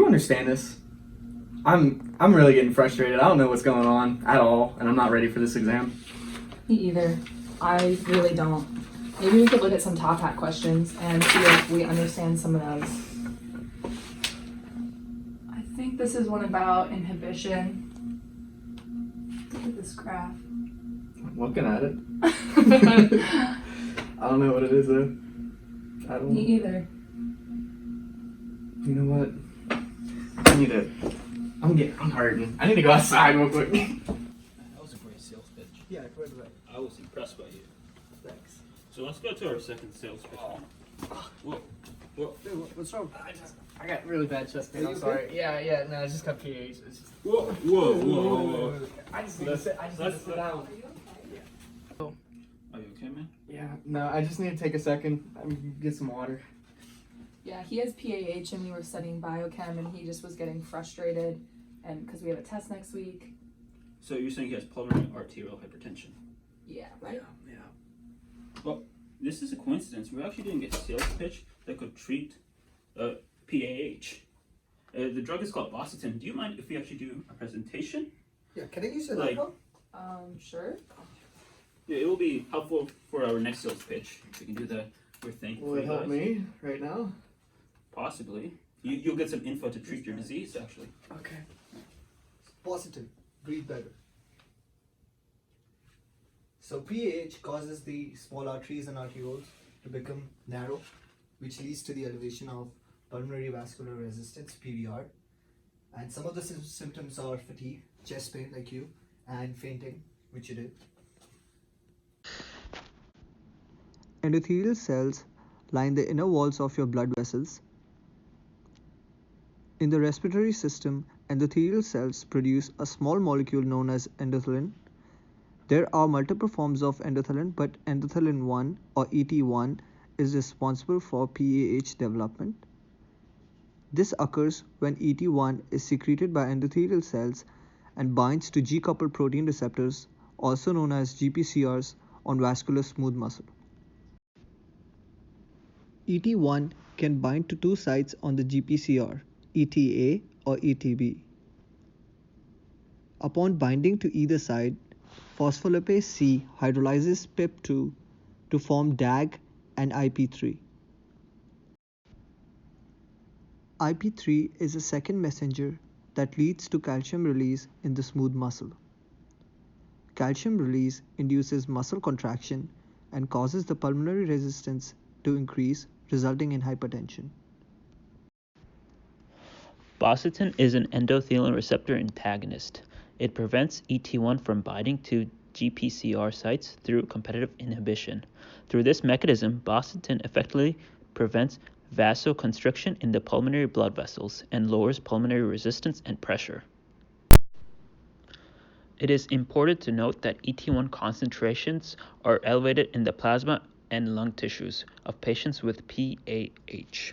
you understand this? I'm really getting frustrated. I don't know what's going on at all, and I'm not ready for this exam. Me either. I really don't. Maybe we could look at some top hat questions and see if we understand some of those. I think this is one about inhibition. Look at this graph. I'm looking at it. I don't know what it is though. I don't. Me either. You know what? I'm hurting. I need to go outside real quick. That was a great sales pitch. Yeah, quite right. I was impressed by you. Thanks. So let's go to our second sales pitch. Whoa. Dude, what's wrong? I got really bad chest pain. I'm sorry. Yeah. No, it's just got PAH. It's just. Whoa. I just need to sit. Sit down. Are you okay, man? Yeah. No, I just need to take a second. Get some water. Yeah, he has PAH and we were studying biochem and he just was getting frustrated and because we have a test next week. So you're saying he has pulmonary arterial hypertension? Yeah, right. Yeah. Well, this is a coincidence. We're actually doing a sales pitch that could treat PAH. The drug is called Bosentan. Do you mind if we actually do a presentation? Yeah, can I use your Like- laptop? Sure. Yeah, it will be helpful for our next sales pitch. If we can do that, we're thankful. Will it help me right now? Possibly. You'll get some info to treat your disease, actually. Okay. Positive. Breathe better. So PAH causes the small arteries and arterioles to become narrow, which leads to the elevation of pulmonary vascular resistance, PVR. And some of the symptoms are fatigue, chest pain like you, and fainting, which you did. Endothelial cells line the inner walls of your blood vessels. In the respiratory system, endothelial cells produce a small molecule known as endothelin. There are multiple forms of endothelin, but endothelin 1 or ET1 is responsible for PAH development. This occurs when ET1 is secreted by endothelial cells and binds to G-coupled protein receptors, also known as GPCRs, on vascular smooth muscle. ET1 can bind to two sites on the GPCR, ETA or ETB. Upon binding to either side, phospholipase C hydrolyzes PIP2 to form DAG and IP3. IP3 is a second messenger that leads to calcium release in the smooth muscle. Calcium release induces muscle contraction and causes the pulmonary resistance to increase, resulting in hypertension. Bosentan is an endothelin receptor antagonist. It prevents ET1 from binding to GPCR sites through competitive inhibition. Through this mechanism, Bosentan effectively prevents vasoconstriction in the pulmonary blood vessels and lowers pulmonary resistance and pressure. It is important to note that ET1 concentrations are elevated in the plasma and lung tissues of patients with PAH.